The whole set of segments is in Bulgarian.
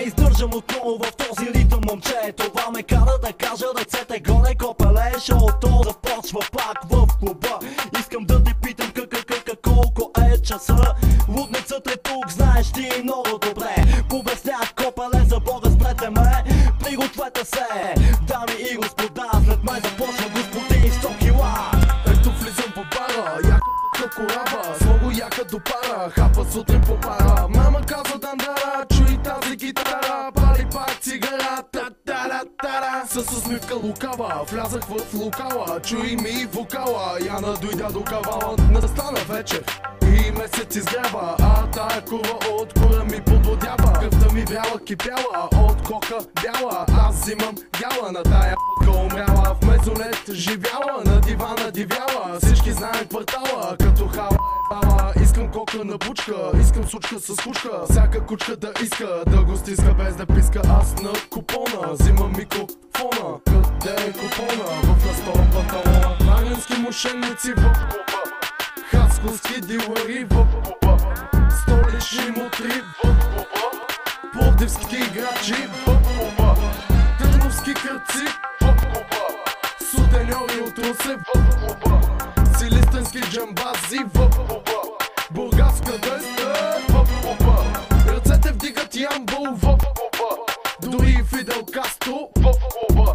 издържам отново в този ритъм, момче. Това ме кара да кажа ръцете горе, копеле. Шоуто започва пак в клуба. Искам да те питам колко е часа. Лудницата е тук, знаеш ти много добре. Побеснях, копеле, за Бога спрете ме. Пригответе се, дами и господа, след май започва господин 100 кила. Ето влизам по бара, яка кораба, с много яка до пара, хапа сутрин по пара. Мама казва дандара, чуй тази гитара, пали пак цигара, та-та-та-та-та. С усмивка лукава, влязах в локала, чуй ми вокала, Яна дойдя до кавала. Настана вечер и месец изгрява, а тая курва от кура ми подлодява. Кръвта ми бяла, кипяла, от кока бяла, аз взимам дяла на тая п***ка умряла. В мезонет живяла, на дивана дивяла, всички знаем квартала, като хала ебала. Искам кока на бучка, искам сучка с кучка, всяка кучка да иска да го стиска без да писка. Аз на купона, взимам микрофона, къде е купона? В настола панталона. Варненски мошенници в клуба, хасковски дилъри в клуба, столични мутри в клуба, пловдивски играчи в клуба, търновски кръци в клуба, сутеньори от Русе в клуба, силистенски джамбази в клуба, бургаска дъста в клуба, ръцете вдигат ямбол в клуба, дори Фидел Кастро в клуба.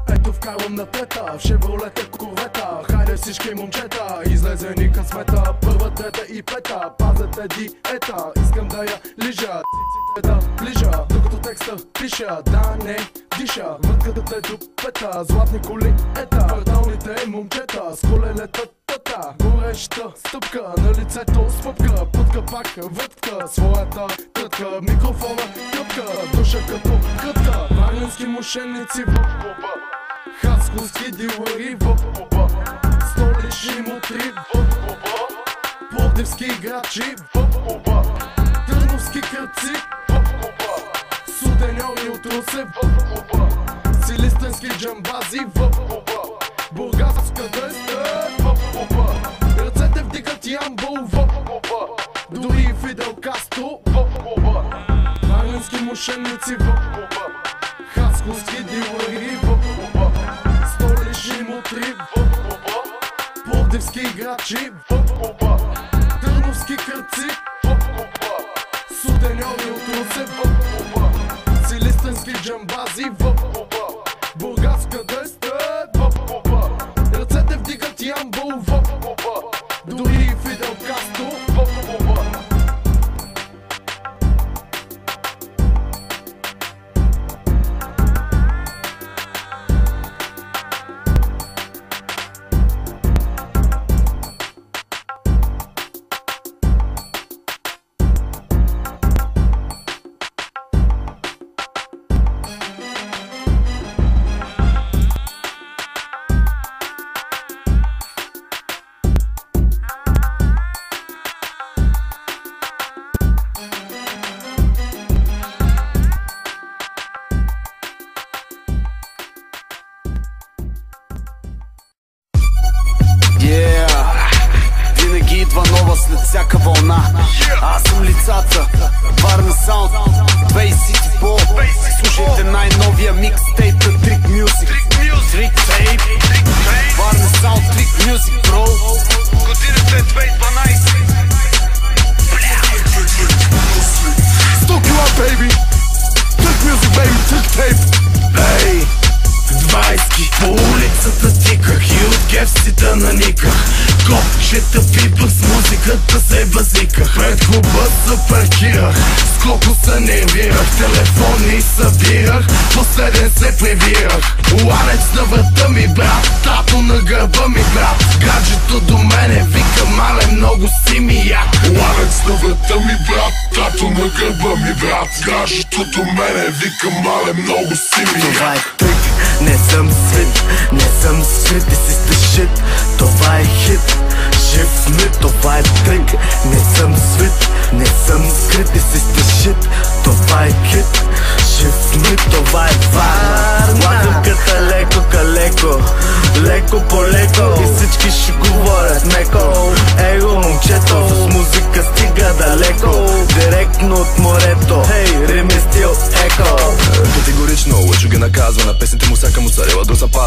Ето вкарвам на трета, в шевролета корвета, хайде всички момчета, излезе ни късмета, първа, трета и пета, пазете диета, искам да я лижа, циците да ближа, докато текста пиша, да не диша, вътката те до пета, златни коли ета, кварталните момчета, с колелета тата, гореща стъпка, на лицето спъпка, пътка пак въртка, своята трътка, микрофона тръпка, душа като крътка, варненски мошенници в клуба, хасковски дилъри в клуба, столични мутри в клуба, пловдивски играчи в клуба, търновски кръци в клуба, сутеньори от Русе в клуба, силистенски джамбази в клуба, бургаска дъста в клуба, ръцете вдигат ямбол в клуба, дори Фидел Кастро в клуба. Варненски мошенници в клуба, хасковски дилъри в клуба, столични мутри в клуба, пловдивски играчи в клуба, търновски кръци в клуба, сутеньори от Русе в клуба, силистенски джамбази в клуба, бургаска дъста в клуба, ръцете вдигат ямбол в клуба, дори Фидел Кастро в клуба. Винаги идва нова след всяка вълна. Аз съм лицата, Варна Саунд, Бейс Сити Бол. Слушайте най-новия микстейп на Trick Music. Trick Tape, Варна Саунд, Trick Music, bro. Годината е 2012. 100 кила, baby! Trick Music, baby, Trick Tape! Ей, 20 по улицата тиках и от кефсите наниках. Копчета пипах, с музиката се базиках. Пред клуба се паркирах, с колко се нервирах. Телефони събирах, последен се превирах. Ланец на врата ми брат, тато на гърба ми брат. Гаджето до мене вика мале, много си ми як. Ланец на врата ми брат, тато на гърба ми брат. Гаджето до мене вика мале, много си ми як. Това е трик, не съм свит, не съм свит и си сте шит. Това е хит, жив сме, това е трик. Не съм свит, не съм скрит и си сте шит. Това е хит, жив сме, това е Варна. Лакълката леко калеко, леко по леко и всички ще говорят меко. Его момчето, с музика стига далеко, директно от морето. Хей, реми стил еко.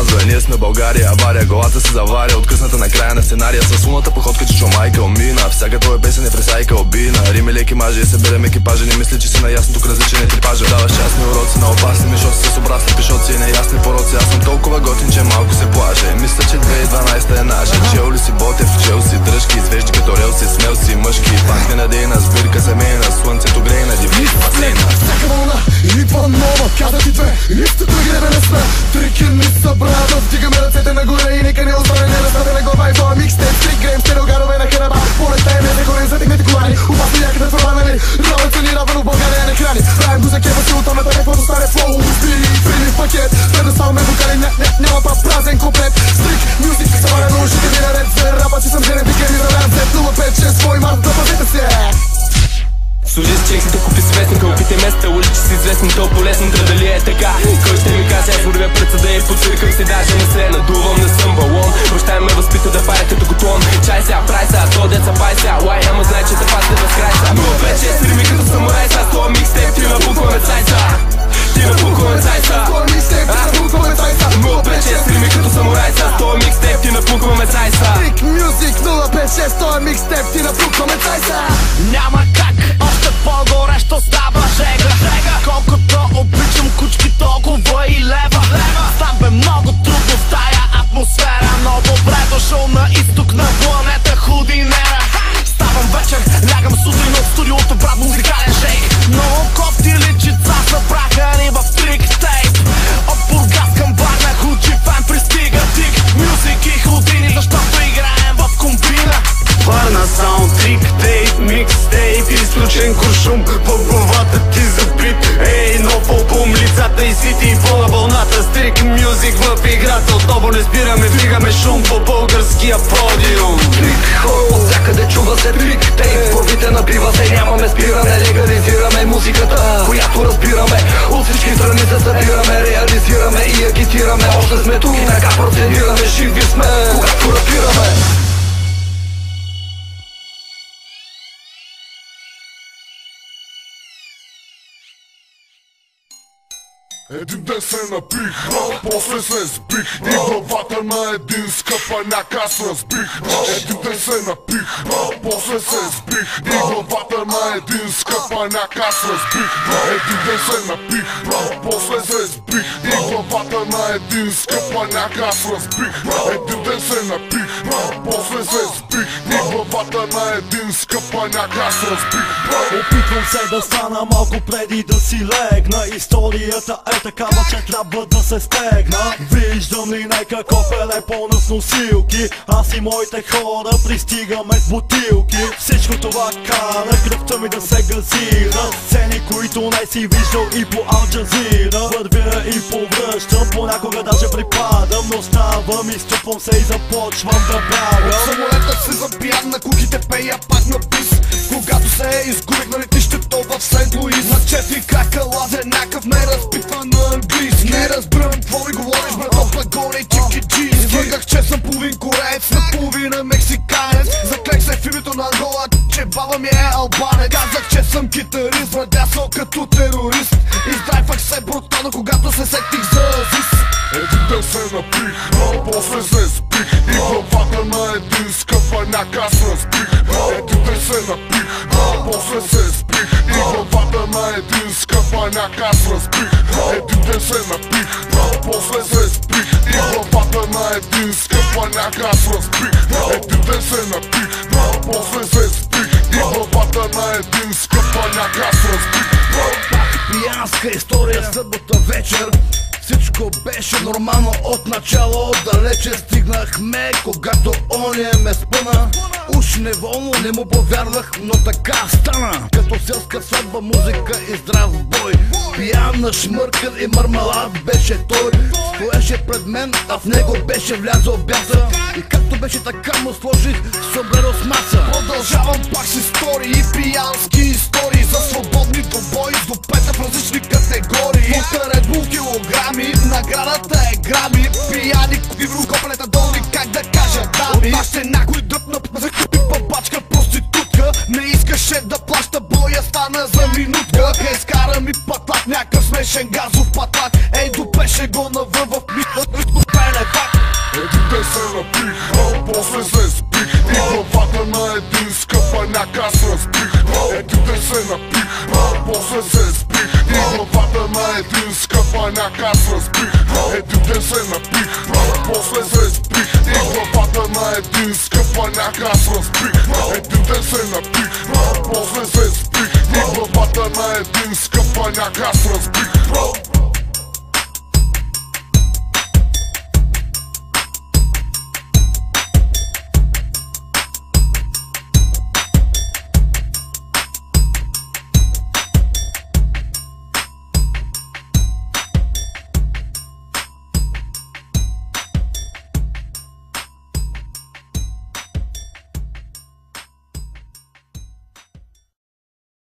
запазва. Ние сме България, авария, главата се заваря. Откъсната на края на сценария, с луната походка, че Майкъл мина. Всяка твоя песен е пресайкъл бина. Рими леки мажи, съберем екипажа. Не мисля, че си наясно, тук различен е трипажа. Даваш частни уроци на опасни мишоци с обрасли пешоци и неясни пороци. Аз съм толкова готин, че малко се плаже. Мисля, че 2012 е наша. Чел ли си Ботев, чел си дръжки, извежди като релси, смел си мъжки. Пак ненадейна сбирка семейна, слънцето грее на дивиш басейна. Всяка вълна или па нова, каза ти две, лифта тръгнеме не сме. Трики ни са брата, вдигаме ръцете нагоре и нека не остане не разпадеме глава. И това микстейп, стрик грейм, стереогарове на хераба. Полета е не горен, затегнете колани, опасни някъде в раване. Равен се ни равен, в България не храни. Правим го за кева си оттам нататък, каквото стане флоу. Спили, фрили в пакет, предоставяме вокали, няма па празен комплет. Стрик, мюзик, събаря до ушите ми наред. За рапа си съм женен, викай ми за рад. 056, свой март, да пазете се. Служи с чек си да купи си вестника, опитай места, ули, че си известен, толкова лесно, дали е така. Кой ще ми каже, аз вървя пред съда и подсвиркам си, даже не се надувам, не съм балон. Баща ме възпита да паря като готон. Чай сега, прай сега, то деца пай сега, лай, ама знай, че те пасте без край сега. 056 рими като самурай сега, с това микстейп, ти напукваме цайца. Ти напукваме цайца. 056 рими като самурай сега, с това микстейп, ти напукваме цайца. Стрик мюзик, 056, това микстейп, ти напукваме цайца. Няма как, още по-горещо става жега. Колкото обичам кучки, толкова и лева. Там бе много трудно в тая атмосфера, но добре дошъл на изток на планета Худинера. Ставам вечер, лягам сутрин от студиото, брат, музикален шейк. Много кофти личица събраха ни в триктейп. От Бургас към Варна, Худжи фен пристига тик. Мюзик и Худини, защото играем в комбина. Варна саунд, триктейп, микстейп, изключен куршум по главата ти забит. Ей, нов албум, лицата и свити и на вълната. Стрик мюзик в играта, отново не спираме, вдигаме шум по българския подиум. Трик хол, всякъде чува се триктейп, главите набива се, нямаме спиране. Легализираме музиката, която разбираме. От всички страни се събираме, реализираме и агитираме. Още сме тук и така процедираме, живи сме, когато разбираме. Един ден се напих, после се сбих и главата на един скъпаняк аз разбих. Един ден се напих, после се сбих и главата на един скъпаняк аз разбих. Един ден се напих, после се сбих и главата на един скъпаняк аз разбих. Един ден се напих, после се сбих и главата на един скъпаняк аз разбих. Опитвам се да стана малко преди да си легна. Историята е такава, че трябва да се стегна. Виждам ли нека копеле пълна с носилки. Аз и моите хора пристигаме с бутилки. Всичко това кара кръвта ми да се газира. Сцени, които не си виждал и по Ал Джазира. Вървя и повръщам, понякога даже припадам. Но ставам, изтупвам се и започвам да бягам. От самолета се забиям, на куките пея пак на бис. Когато се изгубих на летището в Сент Луис, на 4 крака лазе някакъв ме разпитва на английски. Не разбирам какво ми говориш, брат, топла горе и чики джи. Извъргах, че съм половин кореец, наполовина мексиканец. Заклех се в името на Ангола, че баба ми е албанец. Казах, че съм китарист, владясал като терорист. Издрайвах се брутално, когато се сетих за Азис. Един ден се напих, после се сбих и главата на един скъпаняк аз разбих. Един ден се напих, после се сбих и главата на един скъпаняк аз разбих. Един ден се напих, после се сбих и главата на един скъпаняк аз разбих. Един ден се напих, после се сбих и главата на един скъпаняк аз разбих. Пиянска история събота вечер. Всичко беше нормално от начало, далече стигнахме, когато оня ме спъна. Уж неволно не му повярвах, но така стана. Като селска сватба, музика и здрав бой. Пияна, шмъркан и мармалад беше той. Стоеше пред мен, а в него беше влязъл бяса. И както беше така му сложих сомбреро с маса. Продължавам пак с истории, пиянски истории за свободни двубои с допета в различни категории. Red Bull килограми, наградата е грами. Пияни купи в рукопалета долни, как да кажа дами. От нас ще някой дръпна, закупи бабачка проститутка. Не искаше да плаща, боя стана за минутка. Изкара ми патлак, някакъв смешен газов патлак. Ей, допеше го навън в мисълта. паняк аз разбих. Ето те се напих, после се спих. И главата на един скъп паняк аз разбих. Ето те се напих, после се спих. И главата на един скъп паняк аз разбих. Ето те се напих, после се спих. И главата на един скъп паняк аз разбих.